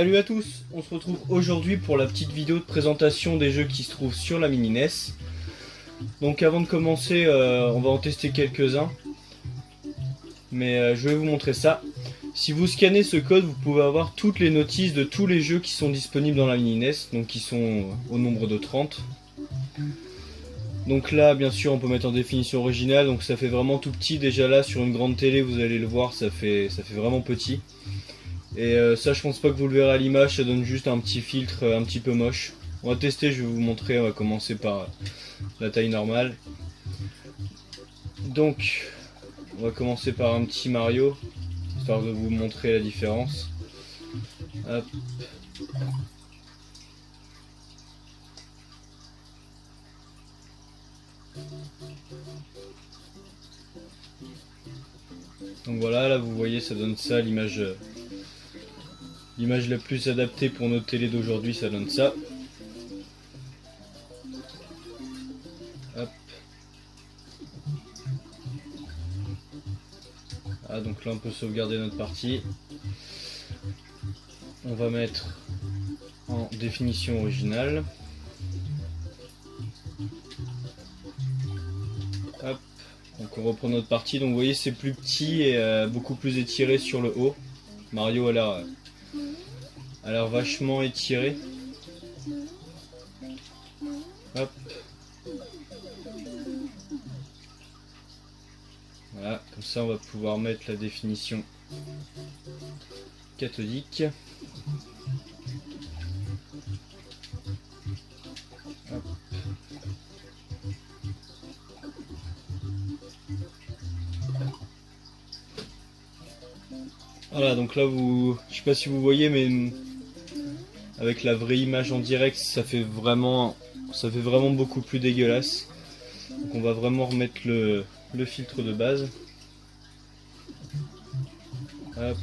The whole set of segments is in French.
Salut à tous, on se retrouve aujourd'hui pour la petite vidéo de présentation des jeux qui se trouvent sur la mini NES. Donc avant de commencer, on va en tester quelques-uns. Mais je vais vous montrer ça. Si vous scannez ce code, vous pouvez avoir toutes les notices de tous les jeux qui sont disponibles dans la mini NES, donc qui sont au nombre de 30. Donc là, bien sûr, on peut mettre en définition originale, donc ça fait vraiment tout petit. Déjà là, sur une grande télé, vous allez le voir, ça fait vraiment petit. Et ça, je pense pas que vous le verrez à l'image, ça donne juste un petit filtre un petit peu moche. On va tester, je vais vous montrer, on va commencer par la taille normale. Donc, on va commencer par un petit Mario, histoire de vous montrer la différence. Hop. Donc voilà, là vous voyez, ça donne ça, l'image la plus adaptée pour nos télés d'aujourd'hui, ça donne ça. Hop. Ah, donc là on peut sauvegarder notre partie. On va mettre en définition originale. Hop. Donc on reprend notre partie. Donc vous voyez, c'est plus petit et beaucoup plus étiré sur le haut. Mario a l'air vachement étiré. Hop. Voilà, comme ça on va pouvoir mettre la définition cathodique. Hop. Voilà, donc là je sais pas si vous voyez, mais avec la vraie image en direct, ça fait vraiment beaucoup plus dégueulasse. Donc on va vraiment remettre le filtre de base. Hop.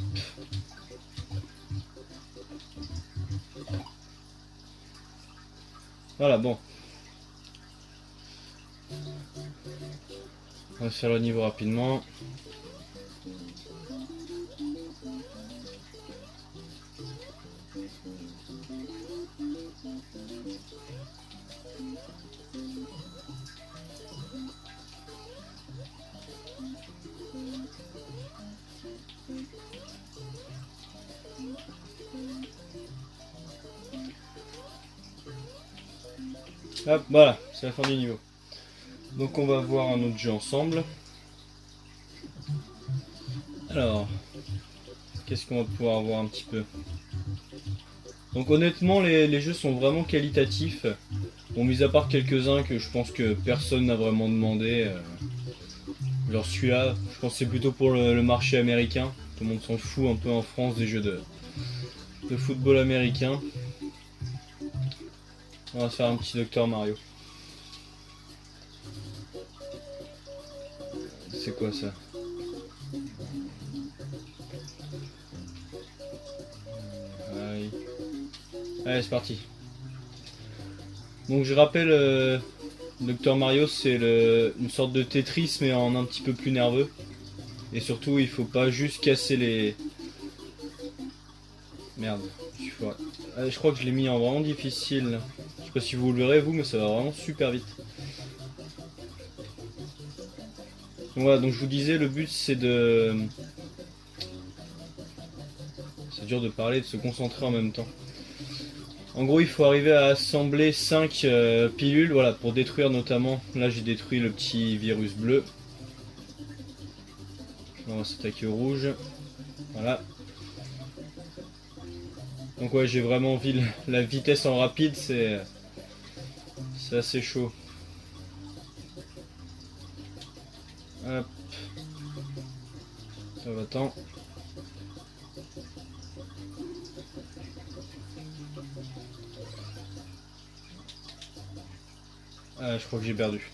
Voilà, bon. On va faire le niveau rapidement. Hop, voilà, c'est la fin du niveau. Donc on va voir un autre jeu ensemble. Alors, qu'est-ce qu'on va pouvoir voir un petit peu? Donc honnêtement, les jeux sont vraiment qualitatifs. Bon, mis à part quelques-uns que je pense que personne n'a vraiment demandé. Genre celui-là, je pense que c'est plutôt pour le marché américain. Tout le monde s'en fout un peu en France des jeux de football américain. On va se faire un petit Dr Mario. C'est quoi ça? Allez, c'est parti. Donc je rappelle, Dr Mario, c'est une sorte de Tetris mais en un petit peu plus nerveux. Et surtout, il faut pas juste casser les... Merde, je crois que je l'ai mis en vraiment difficile. Je sais pas si vous le verrez vous, mais ça va vraiment super vite. Donc voilà, donc je vous disais, le but c'est de... C'est dur de parler, de se concentrer en même temps. En gros, il faut arriver à assembler 5 pilules, voilà, pour détruire notamment... Là, j'ai détruit le petit virus bleu. On va s'attaquer au rouge. Voilà. Donc ouais, j'ai vraiment envie, la vitesse en rapide, c'est assez chaud. Hop. Ça va tant. Ah, je crois que j'ai perdu.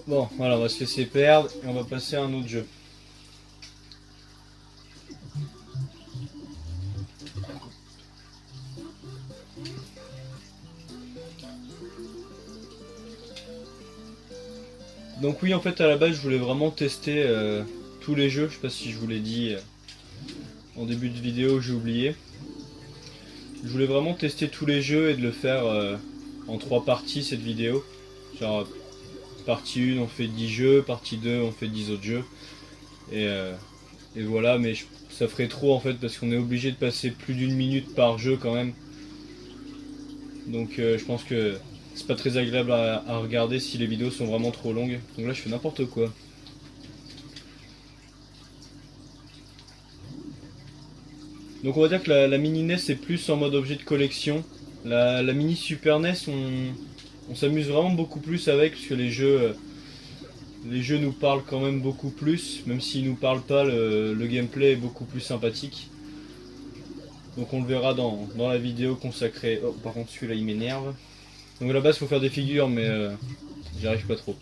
Bon, voilà, on va se laisser perdre et on va passer à un autre jeu. Donc oui, en fait à la base je voulais vraiment tester tous les jeux, je sais pas si je vous l'ai dit en début de vidéo, j'ai oublié. Je voulais vraiment tester tous les jeux et de le faire en 3 parties cette vidéo. Genre partie 1 on fait 10 jeux, partie 2 on fait 10 autres jeux. Et, euh, et voilà, mais ça ferait trop en fait parce qu'on est obligé de passer plus d'une minute par jeu quand même. Donc je pense que c'est pas très agréable à regarder si les vidéos sont vraiment trop longues. Donc là je fais n'importe quoi. Donc on va dire que la mini NES est plus en mode objet de collection. La mini Super NES on s'amuse vraiment beaucoup plus avec parce que les jeux nous parlent quand même beaucoup plus. Même s'ils nous parlent pas, le gameplay est beaucoup plus sympathique. Donc on le verra dans la vidéo consacrée. Oh par contre celui-là il m'énerve. Donc à la base il faut faire des figures mais j'y arrive pas trop.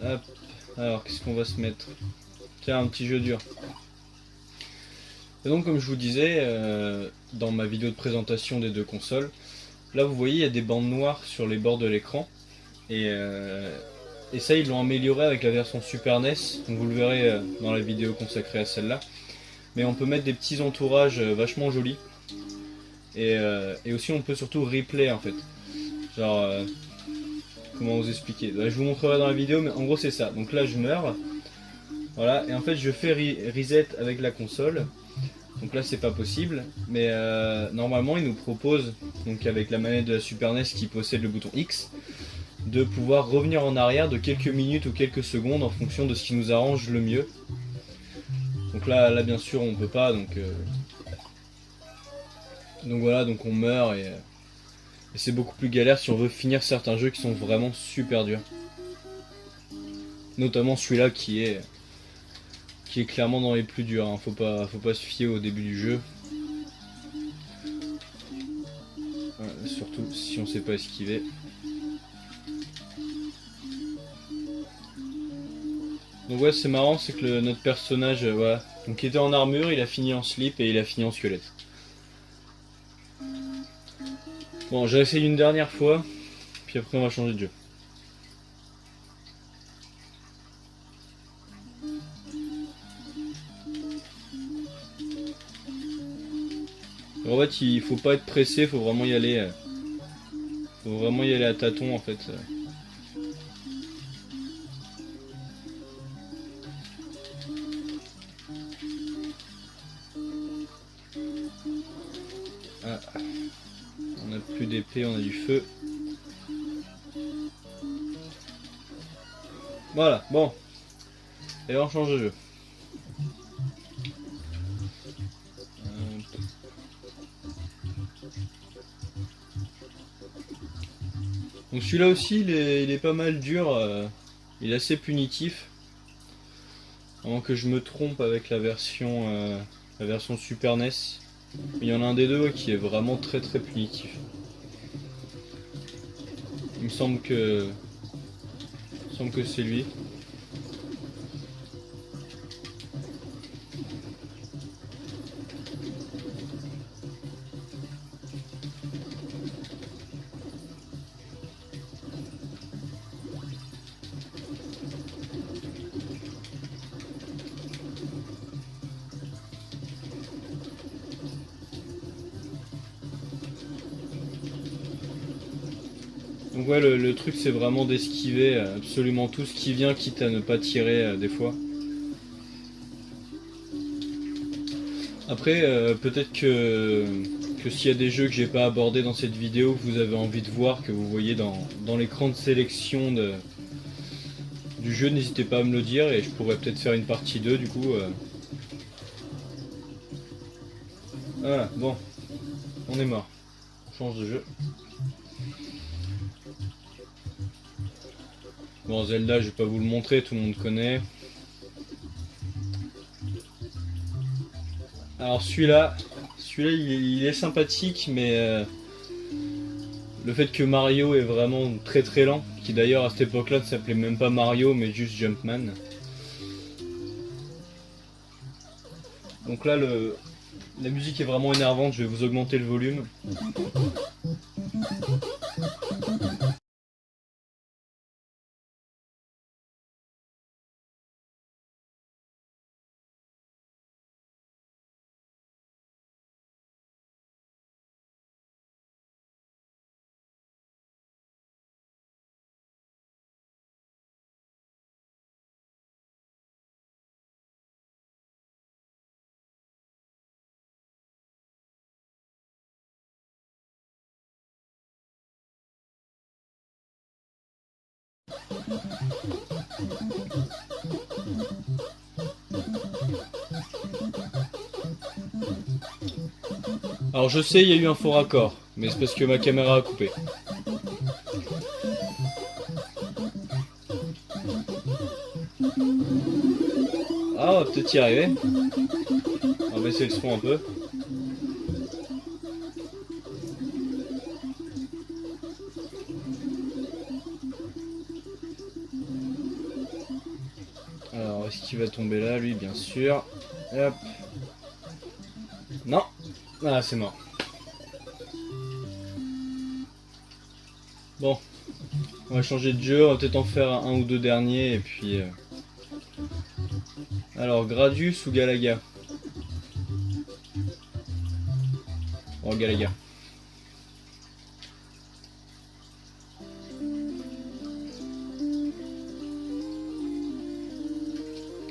Hop. Alors qu'est-ce qu'on va se mettre? Tiens un petit jeu dur. Et donc comme je vous disais dans ma vidéo de présentation des deux consoles, là vous voyez il y a des bandes noires sur les bords de l'écran et ça ils l'ont amélioré avec la version Super NES, donc vous le verrez dans la vidéo consacrée à celle-là. Mais on peut mettre des petits entourages vachement jolis et aussi on peut surtout replay en fait. Genre comment vous expliquer, je vous montrerai dans la vidéo mais en gros c'est ça. Donc là je meurs, voilà, et en fait je fais reset avec la console. Donc là c'est pas possible, mais normalement il nous propose, donc avec la manette de la Super NES qui possède le bouton X, de pouvoir revenir en arrière de quelques minutes ou quelques secondes en fonction de ce qui nous arrange le mieux. Donc là bien sûr on peut pas, donc voilà, donc on meurt et c'est beaucoup plus galère si on veut finir certains jeux qui sont vraiment super durs. Notamment celui-là qui est clairement dans les plus durs, hein. Faut pas se fier au début du jeu. Surtout si on sait pas esquiver. Donc ouais c'est marrant, c'est que notre personnage voilà, donc il était en armure, il a fini en slip et il a fini en squelette. Bon j'ai essayé une dernière fois, puis après on va changer de jeu. En fait il faut pas être pressé, faut vraiment y aller à tâtons en fait. Ah. On a plus d'épée, on a du feu. Voilà, bon. Et on change de jeu. Donc celui-là aussi, il est pas mal dur. Il est assez punitif. Avant que je me trompe avec la version Super NES. Il y en a un des deux qui est vraiment très punitif. Il me semble que c'est lui. Donc ouais, le truc c'est vraiment d'esquiver absolument tout ce qui vient, quitte à ne pas tirer des fois. Après, peut-être que s'il y a des jeux que j'ai pas abordés dans cette vidéo, que vous avez envie de voir, que vous voyez dans l'écran de sélection du jeu, n'hésitez pas à me le dire et je pourrais peut-être faire une partie 2 du coup. Voilà, bon, on est mort. On change de jeu. Bon, Zelda, je vais pas vous le montrer, tout le monde connaît. Alors celui-là il est sympathique, mais le fait que Mario est vraiment très lent, qui d'ailleurs à cette époque-là ne s'appelait même pas Mario, mais juste Jumpman. Donc là, la musique est vraiment énervante, je vais vous augmenter le volume. Alors je sais, il y a eu un faux raccord, mais c'est parce que ma caméra a coupé. Ah, on va peut-être y arriver. On va baisser le son un peu. Alors, est-ce qu'il va tomber là, lui, bien sûr. Hop. Non. Ah, c'est mort. Bon. On va changer de jeu, on va peut-être en faire un ou deux derniers, et puis... Alors, Gradius ou Galaga? Oh, Galaga.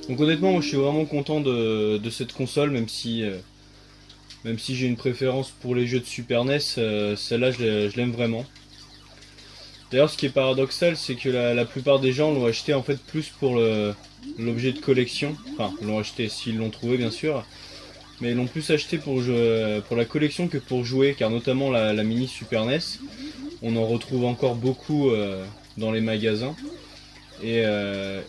Donc honnêtement, moi je suis vraiment content de cette console, même si j'ai une préférence pour les jeux de Super NES, celle-là je l'aime vraiment. D'ailleurs, ce qui est paradoxal, c'est que la plupart des gens l'ont acheté en fait plus pour l'objet de collection. Enfin, l'ont acheté s'ils l'ont trouvé bien sûr, mais ils l'ont plus acheté pour la collection que pour jouer, car notamment la mini Super NES, on en retrouve encore beaucoup dans les magasins. Et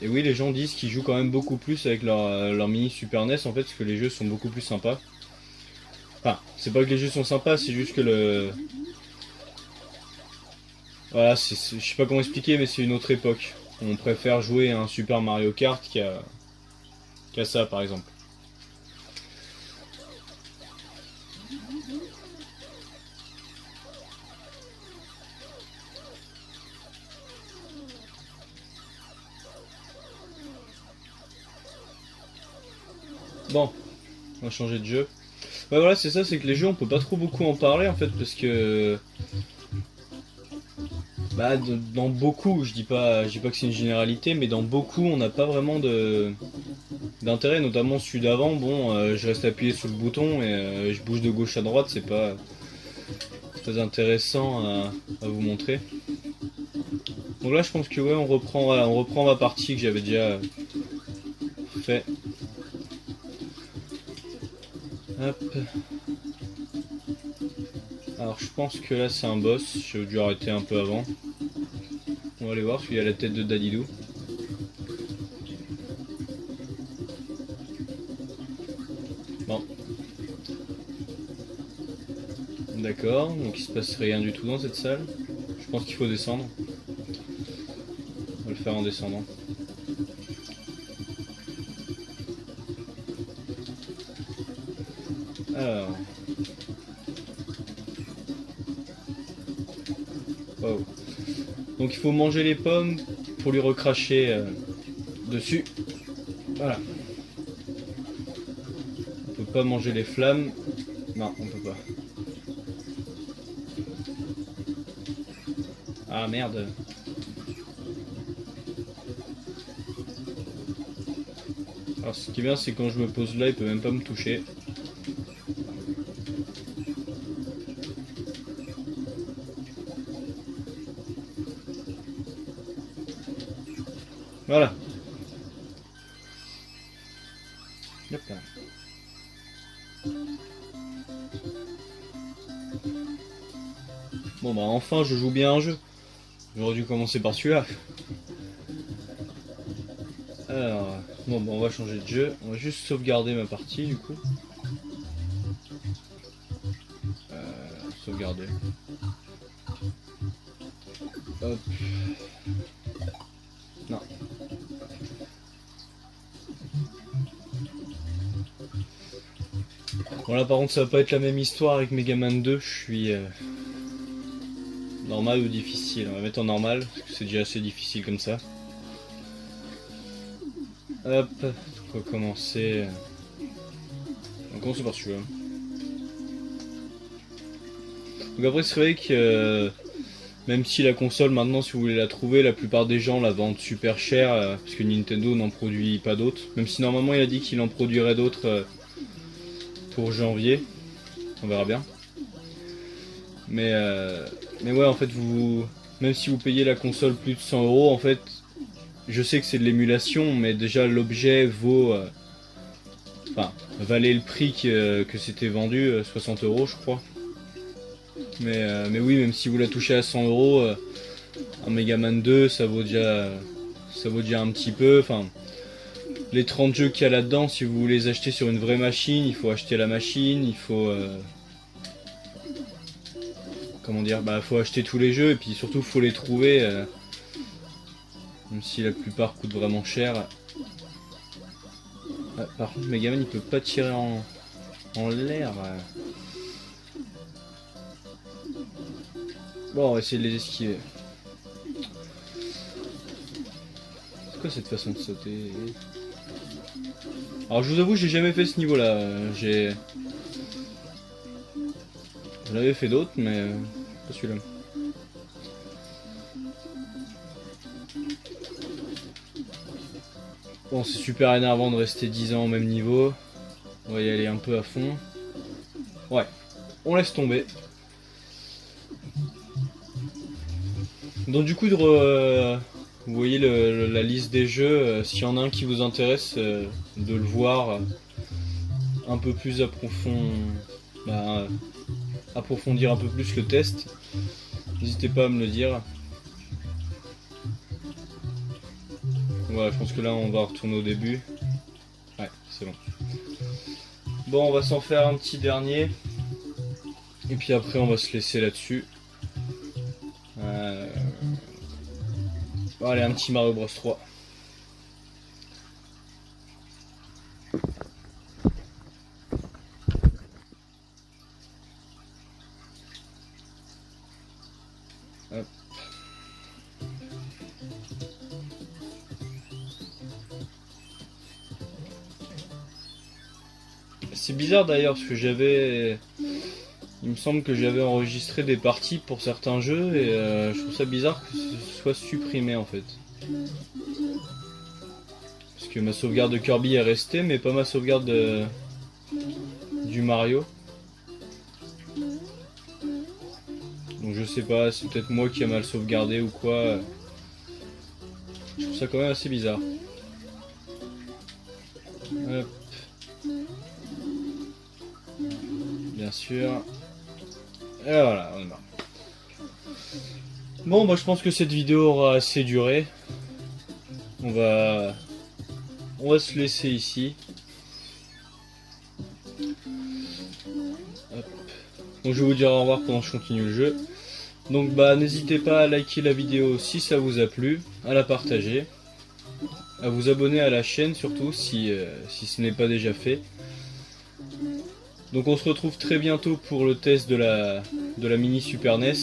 oui, les gens disent qu'ils jouent quand même beaucoup plus avec leur mini Super NES en fait, parce que les jeux sont beaucoup plus sympas. Enfin, c'est pas que les jeux sont sympas, c'est juste que voilà, je sais pas comment expliquer, mais c'est une autre époque. On préfère jouer à un Super Mario Kart qu'à ça, par exemple. Bon, on va changer de jeu. Ouais, voilà, c'est ça, c'est que les jeux, on peut pas trop beaucoup en parler en fait, parce que bah, dans beaucoup, je dis pas que c'est une généralité, mais dans beaucoup, on n'a pas vraiment d'intérêt, notamment celui d'avant. Bon, je reste appuyé sur le bouton et je bouge de gauche à droite, c'est pas très intéressant à vous montrer. Donc là, je pense que ouais, voilà, on reprend ma partie que j'avais déjà fait. Hop. Alors, je pense que là, c'est un boss. J'ai dû arrêter un peu avant. On va aller voir, parce qu'il y a la tête de Dadidou. Bon. D'accord, donc il se passe rien du tout dans cette salle. Je pense qu'il faut descendre. On va le faire en descendant. Alors. Wow. Donc il faut manger les pommes pour lui recracher dessus. Voilà. On peut pas manger les flammes. Non, on peut pas. Ah merde. Alors ce qui est bien, c'est quand je me pose là, il peut même pas me toucher. Voilà. Hop là. Bon bah enfin je joue bien un jeu. J'aurais dû commencer par celui-là. Alors, bon bah on va changer de jeu. On va juste sauvegarder ma partie du coup. Sauvegarder. Hop. Non. Bon là par contre ça va pas être la même histoire avec Megaman 2, je suis normal ou difficile. On va mettre en normal, parce que c'est déjà assez difficile comme ça. Hop, on va commencer. On commence par celui-là. Donc après c'est vrai que même si la console maintenant si vous voulez la trouver, la plupart des gens la vendent super cher parce que Nintendo n'en produit pas d'autres. Même si normalement il a dit qu'il en produirait d'autres pour janvier. On verra bien. Mais ouais en fait même si vous payez la console plus de 100 € en fait je sais que c'est de l'émulation, mais déjà l'objet vaut, enfin, valait le prix que c'était vendu, 60 € je crois. Mais oui, même si vous la touchez à 100 €, un Megaman 2, ça vaut déjà un petit peu. Enfin, les 30 jeux qu'il y a là-dedans, si vous voulez les acheter sur une vraie machine, il faut acheter la machine, il faut comment dire, bah faut acheter tous les jeux et puis surtout faut les trouver, même si la plupart coûtent vraiment cher. Ah, par contre, Megaman il peut pas tirer en l'air. Bon, on va essayer de les esquiver. C'est quoi cette façon de sauter? Alors je vous avoue, j'ai jamais fait ce niveau-là. J'en avais fait d'autres, mais pas celui-là. Bon, c'est super énervant de rester 10 ans au même niveau. On va y aller un peu à fond. Ouais, on laisse tomber. Donc du coup, vous voyez la liste des jeux. S'il y en a un qui vous intéresse, de le voir un peu plus approfondir un peu plus le test, n'hésitez pas à me le dire. Voilà, je pense que là on va retourner au début. Ouais, c'est bon. Bon, on va s'en faire un petit dernier. Et puis après on va se laisser là-dessus. Bon, allez, un petit Mario Bros 3. Hop. C'est bizarre d'ailleurs parce que il me semble que j'avais enregistré des parties pour certains jeux et je trouve ça bizarre que ce soit supprimé en fait. Parce que ma sauvegarde de Kirby est restée mais pas ma sauvegarde du Mario. Donc je sais pas, c'est peut-être moi qui ai mal sauvegardé ou quoi. Je trouve ça quand même assez bizarre. Hop. Bien sûr. Et voilà, on est marre. Bon, bah je pense que cette vidéo aura assez duré. On va se laisser ici. Hop. Donc je vais vous dire au revoir pendant que je continue le jeu. Donc bah n'hésitez pas à liker la vidéo si ça vous a plu, à la partager, à vous abonner à la chaîne surtout si ce n'est pas déjà fait. Donc on se retrouve très bientôt pour le test de la mini Super NES.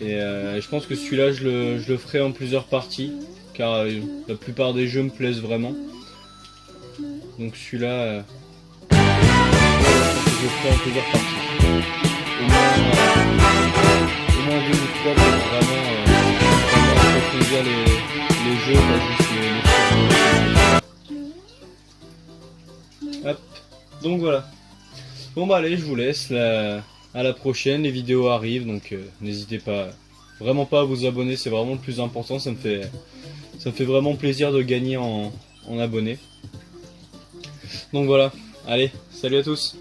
Et je pense que celui-là je le ferai en plusieurs parties, car la plupart des jeux me plaisent vraiment. Donc celui-là, je pense que je le ferai en plusieurs parties. Au moins 2 ou 3 pour vraiment approfondir les jeux, pas juste les Hop. Donc voilà. Bon bah allez, je vous laisse, à la prochaine, les vidéos arrivent, donc n'hésitez pas, vraiment pas à vous abonner, c'est vraiment le plus important, ça me fait vraiment plaisir de gagner en abonnés. Donc voilà, allez, salut à tous.